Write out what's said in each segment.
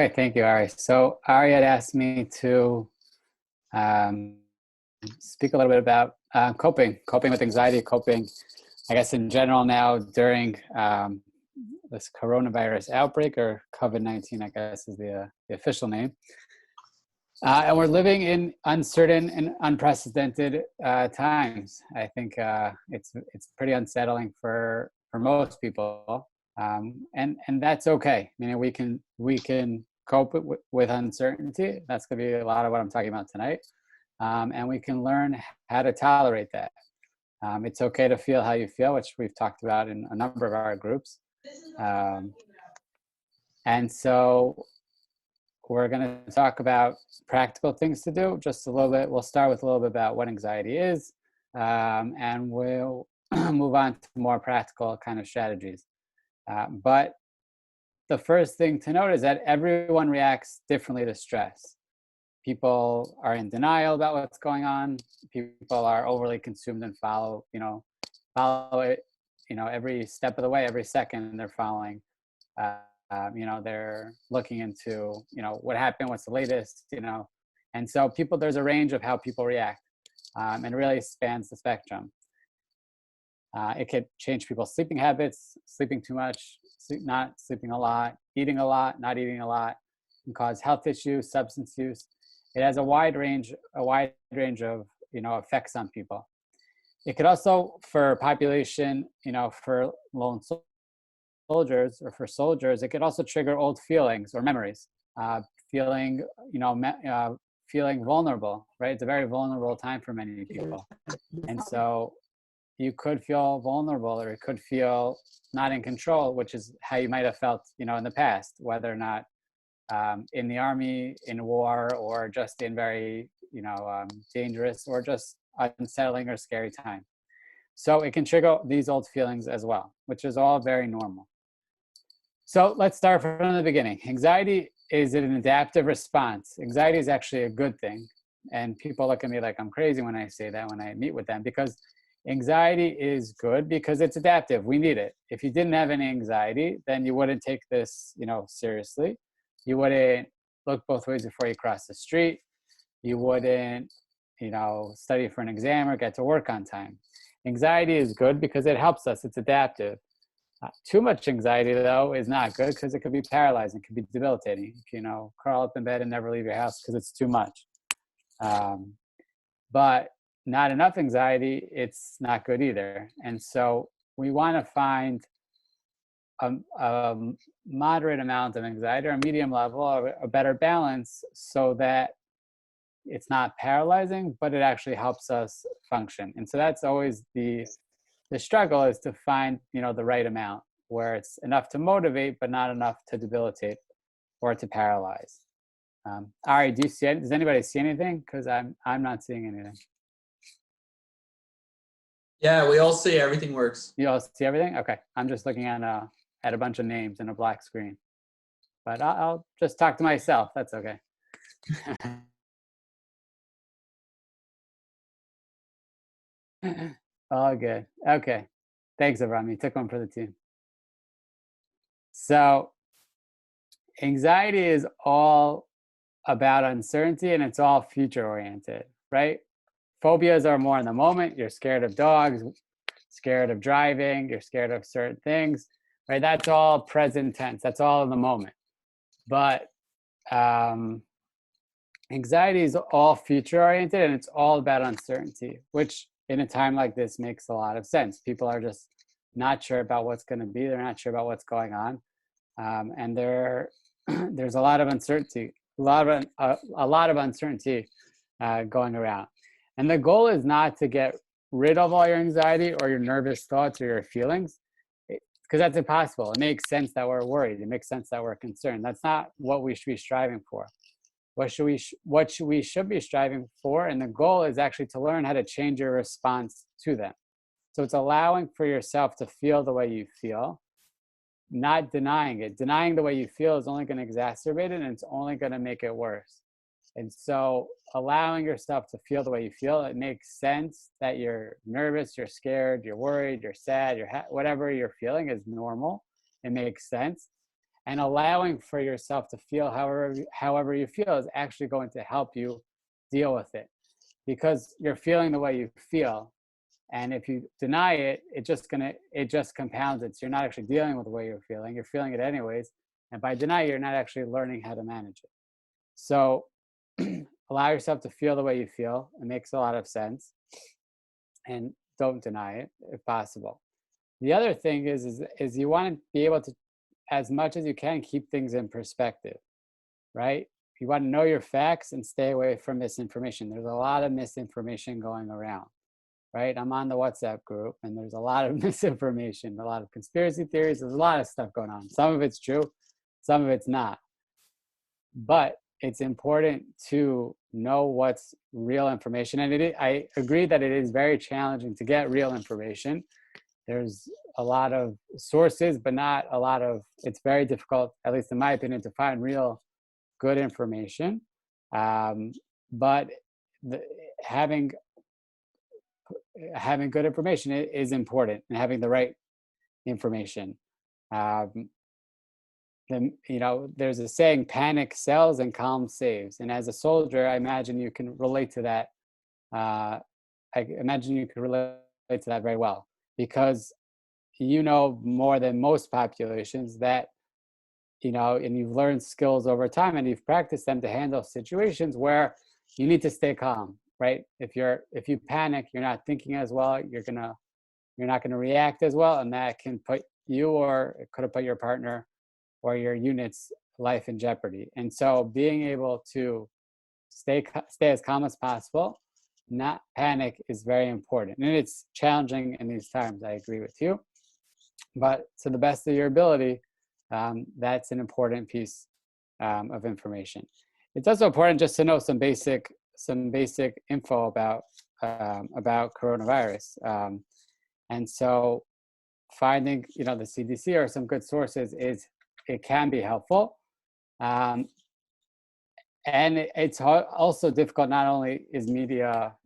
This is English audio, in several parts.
Okay, thank you, Ari. So Ari had asked me to um, speak a little bit about coping with anxiety, coping, I guess, in general now during this coronavirus outbreak, or COVID-19, I guess is the official name. And we're living in uncertain and unprecedented times. I think it's pretty unsettling for most people, and that's okay. I mean, we can cope with uncertainty. That's going to be a lot of what I'm talking about tonight, and we can learn how to tolerate that. It's okay to feel how you feel, which we've talked about in a number of our groups, um, and so we're going to talk about practical things to do just a little bit. We'll start with a little bit about what anxiety is, and we'll move on to more practical kind of strategies. But the first thing to note is that everyone reacts differently to stress. People are in denial about what's going on. People are overly consumed and follow it, every step of the way, every second they're following. They're looking into, what happened, what's the latest, and so there's a range of how people react, and really spans the spectrum. It could change people's sleeping habits, sleeping too much, not sleeping a lot, not eating a lot, can cause health issues, substance use. It has a wide range of, effects on people. It could also, for population, for lone soldiers or for soldiers, it could also trigger old feelings or memories, feeling vulnerable, right? It's a very vulnerable time for many people. And so you could feel vulnerable, or you could feel not in control, which is how you might have felt, in the past, whether or not in the army, in war, or just in very, dangerous or just unsettling or scary time. So it can trigger these old feelings as well, which is all very normal. So let's start from the beginning. Anxiety is an adaptive response. Anxiety is actually a good thing. And people look at me like I'm crazy when I say that, when I meet with them, because anxiety is good because it's adaptive. We need it. If you didn't have any anxiety, then you wouldn't take this, seriously. You wouldn't look both ways before you cross the street. You wouldn't, study for an exam or get to work on time. Anxiety is good because it helps us. It's adaptive. Too much anxiety, though, is not good because it could be paralyzing. It could be debilitating. Curl up in bed and never leave your house because it's too much. But not enough anxiety, it's not good either. And so we want to find a moderate amount of anxiety, or a medium level, or a better balance, so that it's not paralyzing, but it actually helps us function. And so that's always the struggle, is to find, the right amount where it's enough to motivate, but not enough to debilitate or to paralyze. Ari, does anybody see anything? Because I'm not seeing anything. Yeah, we all see everything works. You all see everything? Okay. I'm just looking at a bunch of names in a black screen. But I'll just talk to myself. That's okay. All good. Okay. Thanks, Avram. You took one for the team. So anxiety is all about uncertainty, and it's all future oriented, right? Phobias are more in the moment. You're scared of dogs, scared of driving, you're scared of certain things, right? That's all present tense. That's all in the moment. But anxiety is all future oriented, and it's all about uncertainty, which in a time like this makes a lot of sense. People are just not sure about what's going to be. They're not sure about what's going on. And there's a lot of uncertainty, a lot of uncertainty going around. And the goal is not to get rid of all your anxiety or your nervous thoughts or your feelings, because that's impossible. It makes sense that we're worried. It makes sense that we're concerned. That's not what we should be striving for. What we should be striving for, and the goal is actually to learn how to change your response to them. So it's allowing for yourself to feel the way you feel, not denying it. Denying the way you feel is only going to exacerbate it, and it's only going to make it worse. And so allowing yourself to feel the way you feel, it makes sense that you're nervous, you're scared, you're worried, you're sad, whatever you're feeling is normal. It makes sense. And allowing for yourself to feel however you feel is actually going to help you deal with it, because you're feeling the way you feel. And if you deny it, it just compounds it. So you're not actually dealing with the way you're feeling. You're feeling it anyways. And by denying, you're not actually learning how to manage it. So allow yourself to feel the way you feel. It makes a lot of sense. And don't deny it if possible. The other thing is you want to be able to, as much as you can, keep things in perspective, right? You want to know your facts and stay away from misinformation. There's a lot of misinformation going around, right? I'm on the WhatsApp group and there's a lot of misinformation, a lot of conspiracy theories. There's a lot of stuff going on. Some of it's true, some of it's not. But it's important to know what's real information. And I agree that it is very challenging to get real information. There's a lot of sources, but not a lot of, it's very difficult, at least in my opinion, to find real good information. But having good information is important, and having the right information. There's a saying, panic sells and calm saves. And as a soldier, I imagine you can relate to that. I imagine you can relate to that very well, because you know more than most populations that, and you've learned skills over time and you've practiced them to handle situations where you need to stay calm, right? If you panic, you're not thinking as well, you're not gonna react as well, and that can put you, or it could have put your partner or your unit's life in jeopardy. And so being able to stay as calm as possible, not panic, is very important. And it's challenging in these times, I agree with you. But to the best of your ability, that's an important piece of information. It's also important just to know some basic info about coronavirus. And so finding, the CDC or some good sources it can be helpful. And it's also difficult. Not only is media,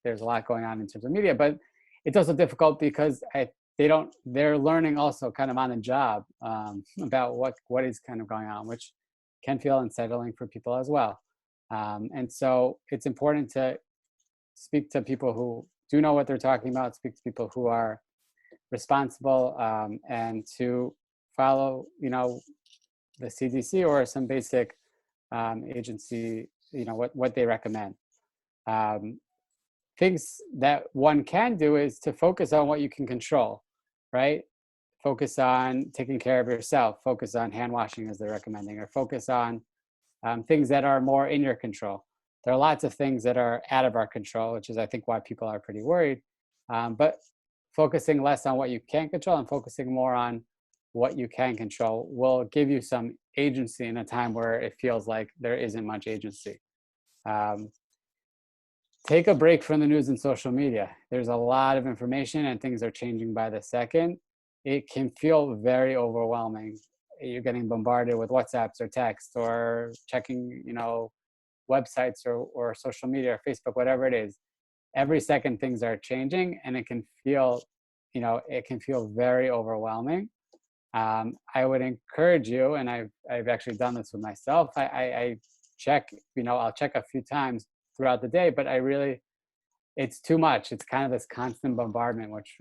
there's a lot going on in terms of media, but it's also difficult because they're learning also kind of on the job about what is kind of going on, which can feel unsettling for people as well. And so it's important to speak to people who do know what they're talking about, speak to people who are responsible, and to follow, the CDC or some basic agency, what they recommend. Things that one can do is to focus on what you can control, right? Focus on taking care of yourself, focus on hand washing as they're recommending, or focus on things that are more in your control. There are lots of things that are out of our control, which is, I think, why people are pretty worried. But focusing less on what you can't control and focusing more on what you can control will give you some agency in a time where it feels like there isn't much agency. Take a break from the news and social media. There's a lot of information and things are changing by the second. It can feel very overwhelming. You're getting bombarded with WhatsApps or texts or checking, websites or social media or Facebook, whatever it is. Every second things are changing, and it can feel, very overwhelming. I would encourage you, and I've actually done this with myself. I check, I'll check a few times throughout the day, but it's too much. It's kind of this constant bombardment, which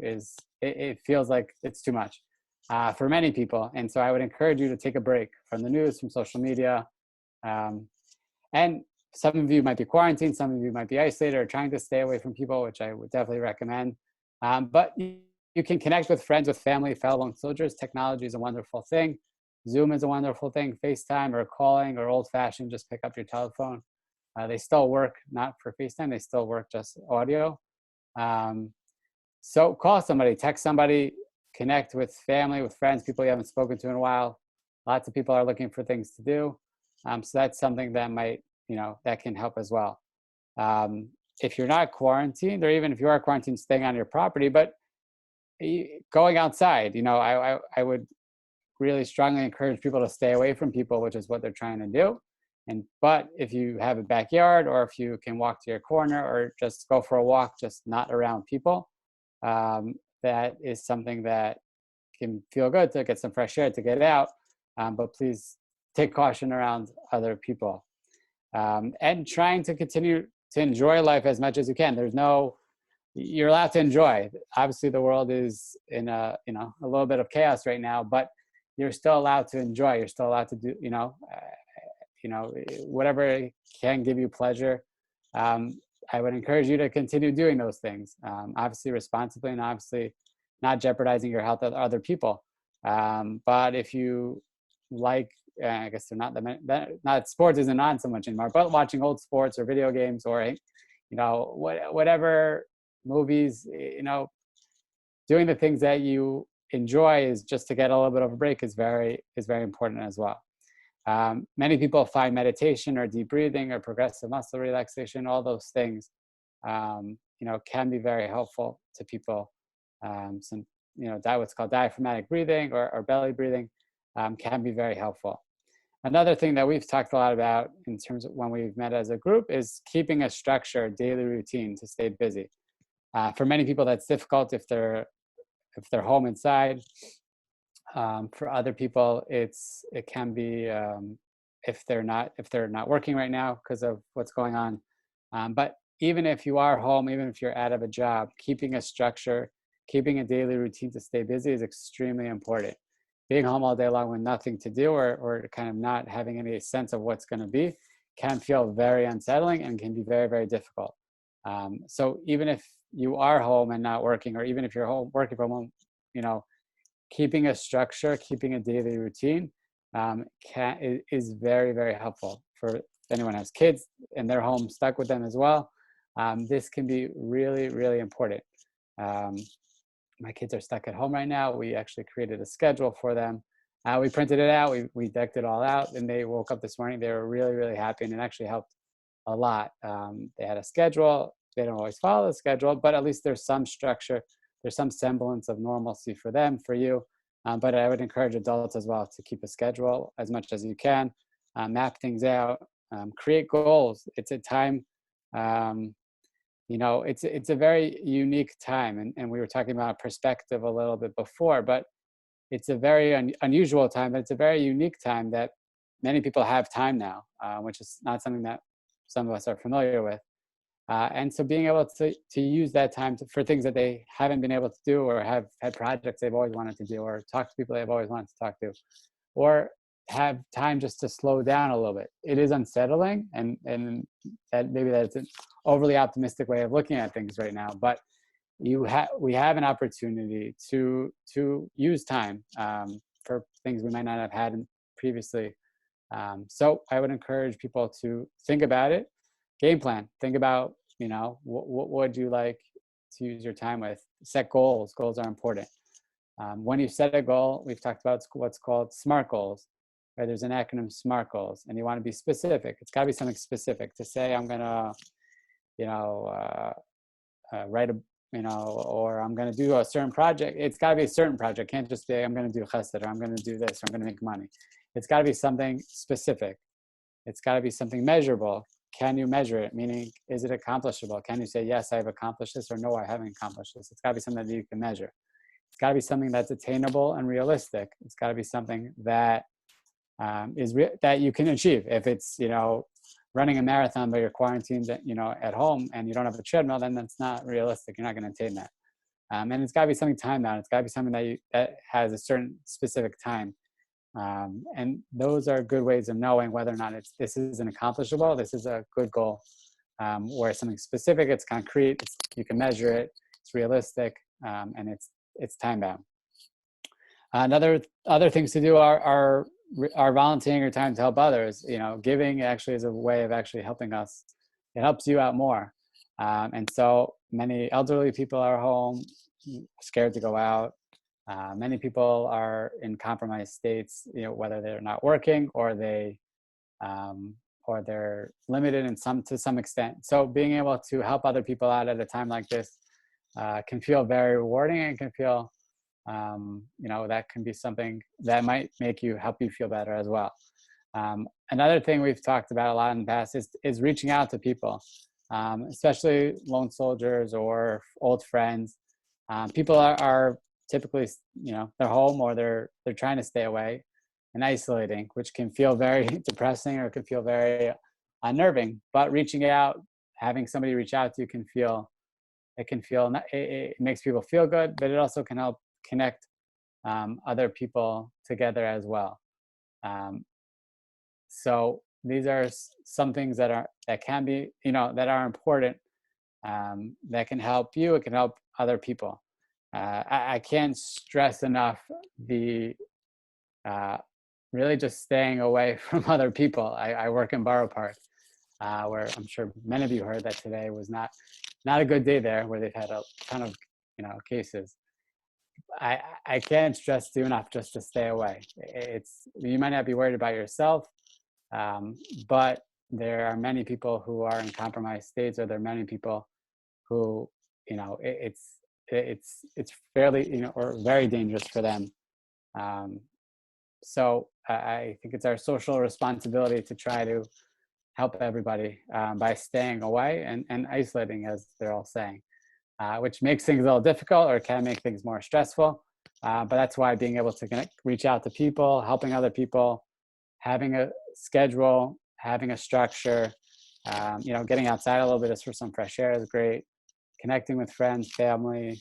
it feels like it's too much for many people. And so I would encourage you to take a break from the news, from social media. And some of you might be quarantined, some of you might be isolated or trying to stay away from people, which I would definitely recommend. But you can connect with friends, with family, fellow lone soldiers. Technology is a wonderful thing. Zoom is a wonderful thing. FaceTime or calling or old-fashioned, just pick up your telephone. They still work, not for FaceTime. They still work just audio. So call somebody, text somebody, connect with family, with friends, people you haven't spoken to in a while. Lots of people are looking for things to do. So that's something that might, that can help as well. If you're not quarantined, or even if you are quarantined, staying on your property, but going outside, I would really strongly encourage people to stay away from people, which is what they're trying to do. But if you have a backyard, or if you can walk to your corner, or just go for a walk, just not around people, that is something that can feel good, to get some fresh air, to get out. but please take caution around other people, and trying to continue to enjoy life as much as you can. You're allowed to enjoy. Obviously, the world is in a little bit of chaos right now, but you're still allowed to enjoy. You're still allowed to do, whatever can give you pleasure. I would encourage you to continue doing those things, obviously responsibly and obviously not jeopardizing your health of other people. But if you like, I guess they're not sports isn't on so much anymore, but watching old sports or video games or, whatever movies, doing the things that you enjoy is just to get a little bit of a break is very important as well. Many people find meditation or deep breathing or progressive muscle relaxation, all those things, can be very helpful to people. What's called diaphragmatic breathing or belly breathing can be very helpful. Another thing that we've talked a lot about in terms of when we've met as a group is keeping a structured daily routine to stay busy. For many people, that's difficult if they're home inside. For other people, it can be if they're not working right now because of what's going on. But even if you are home, even if you're out of a job, keeping a structure, keeping a daily routine to stay busy is extremely important. Being home all day long with nothing to do or kind of not having any sense of what's going to be can feel very unsettling and can be very, very difficult. So even if you are home and not working, or even if you're home working from home, keeping a structure, keeping a daily routine is very, very helpful. For if anyone has kids and they're home stuck with them as well, this can be really, really important. My kids are stuck at home right now. We actually created a schedule for them. We printed it out. We decked it all out, and they woke up this morning. They were really, really happy, and it actually helped a lot. They had a schedule. They don't always follow the schedule, but at least there's some structure. There's some semblance of normalcy for them, for you. But I would encourage adults as well to keep a schedule as much as you can, map things out, create goals. It's a time, it's a very unique time. And we were talking about perspective a little bit before, but it's a very unusual time, but it's a very unique time that many people have time now, which is not something that some of us are familiar with. And so being able to use that time for things that they haven't been able to do, or have had projects they've always wanted to do, or talk to people they've always wanted to talk to, or have time just to slow down a little bit. It is unsettling, and that maybe that's an overly optimistic way of looking at things right now, but we have an opportunity to use time for things we might not have had previously. So I would encourage people to think about it. Game plan. Think about, what would you like to use your time with? Set goals. Goals are important. When you set a goal, we've talked about what's called SMART goals. Right? There's an acronym, SMART goals, and you want to be specific. It's got to be something specific. To say I'm gonna, write or I'm gonna do a certain project. It's got to be a certain project. It can't just be I'm gonna do chesed, or I'm gonna do this, or I'm gonna make money. It's got to be something specific. It's got to be something measurable. Can you measure it? Meaning, is it accomplishable? Can you say, yes, I've accomplished this, or no, I haven't accomplished this? It's got to be something that you can measure. It's got to be something that's attainable and realistic. It's got to be something that that you can achieve. If it's, running a marathon, but you're quarantined, at home and you don't have a treadmill, then that's not realistic. You're not going to attain that. And it's got to be something time bound. It's got to be something that has a certain specific time. And those are good ways of knowing whether or not this is an accomplishable. This is a good goal, where something specific, it's concrete, you can measure it, it's realistic, and it's time bound. Other things to do are volunteering your time to help others. Giving actually is a way of actually helping us. It helps you out more. And so many elderly people are home, scared to go out. Many people are in compromised states, whether they're not working or they're limited to some extent. So being able to help other people out at a time like this can feel very rewarding, and can feel, that can be something that might help you feel better as well. Another thing we've talked about a lot in the past is reaching out to people, especially lone soldiers or old friends. People are typically, they're home, or they're trying to stay away, and isolating, which can feel very depressing or can feel very unnerving. But reaching out, having somebody reach out to you it makes people feel good, but it also can help connect other people together as well. Um, so these are some things that can be, that are important, that can help you. It can help other people. I can't stress enough the really just staying away from other people. I work in Borough Park, where I'm sure many of you heard that today was not a good day there, where they've had a ton of cases. I can't stress you enough just to stay away. You might not be worried about yourself, but there are many people who are in compromised states, or there are many people who it's fairly or very dangerous for them. So I think it's our social responsibility to try to help everybody by staying away and isolating, as they're all saying, which makes things a little difficult or can make things more stressful. But that's why being able to reach out to people, helping other people, having a schedule, having a structure, getting outside a little bit just for some fresh air is great. Connecting with friends, family.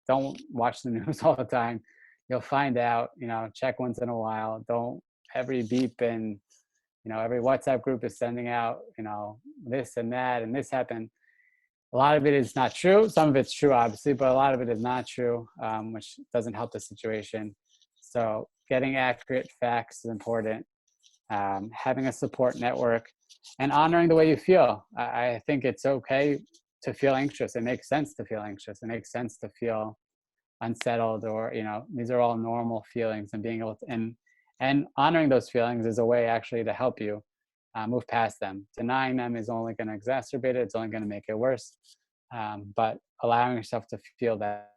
Don't watch the news all the time. You'll find out, check once in a while. Don't every beep and, every WhatsApp group is sending out, this and that, and this happened. A lot of it is not true. Some of it's true, obviously, but a lot of it is not true, which doesn't help the situation. So getting accurate facts is important. Having a support network and honoring the way you feel. I think it's okay to feel anxious. It makes sense to feel anxious. It makes sense to feel unsettled, or these are all normal feelings, and being able to and honoring those feelings is a way actually to help you move past them. Denying them is only going to exacerbate it. It's only going to make it worse. But allowing yourself to feel that.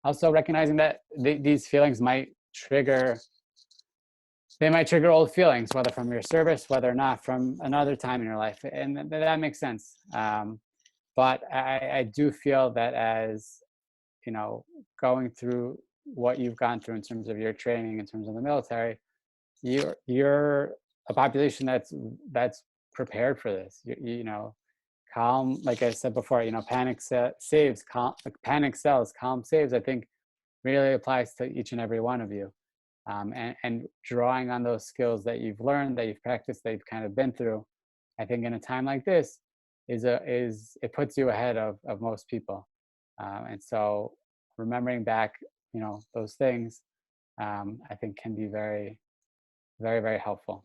Also recognizing that these feelings might trigger old feelings, whether from your service, whether or not from another time in your life, and that makes sense. But I do feel that as going through what you've gone through in terms of your training, in terms of the military, you're a population that's prepared for this. Calm, like I said before, panic saves, calm, panic sells, calm saves. I think really applies to each and every one of you. And drawing on those skills that you've learned, that you've practiced, that you've kind of been through, I think in a time like this it puts you ahead of most people. And so remembering back, those things, I think can be very, very, very helpful.